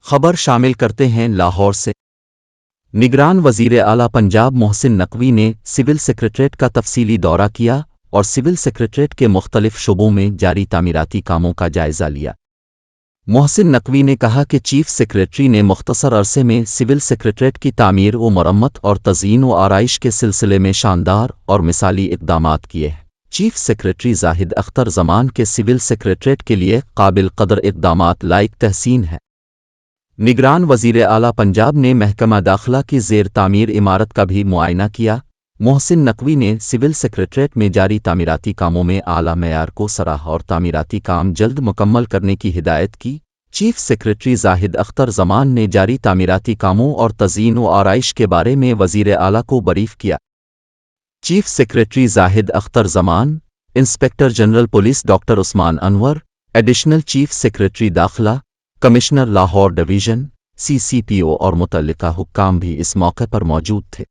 خبر شامل کرتے ہیں لاہور سے۔ نگران وزیر اعلیٰ پنجاب محسن نقوی نے سول سیکریٹریٹ کا تفصیلی دورہ کیا اور سول سیکریٹریٹ کے مختلف شعبوں میں جاری تعمیراتی کاموں کا جائزہ لیا۔ محسن نقوی نے کہا کہ چیف سیکریٹری نے مختصر عرصے میں سول سیکریٹریٹ کی تعمیر و مرمت اور تزئین و آرائش کے سلسلے میں شاندار اور مثالی اقدامات کیے ہیں۔ چیف سیکریٹری زاہد اختر زمان کے سول سیکریٹریٹ کے لیے قابل قدر اقدامات لائق تحسین ہیں۔ نگران وزیر اعلیٰ پنجاب نے محکمہ داخلہ کی زیر تعمیر عمارت کا بھی معائنہ کیا۔ محسن نقوی نے سول سیکریٹریٹ میں جاری تعمیراتی کاموں میں اعلیٰ معیار کو سراہا اور تعمیراتی کام جلد مکمل کرنے کی ہدایت کی۔ چیف سیکریٹری زاہد اختر زمان نے جاری تعمیراتی کاموں اور تزئین و آرائش کے بارے میں وزیر اعلیٰ کو بریف کیا۔ چیف سیکریٹری زاہد اختر زمان، انسپکٹر جنرل پولیس ڈاکٹر عثمان انور، ایڈیشنل چیف سیکریٹری داخلہ، کمشنر لاہور ڈویژن، سی پی او اور متعلقہ حکام بھی اس موقع پر موجود تھے۔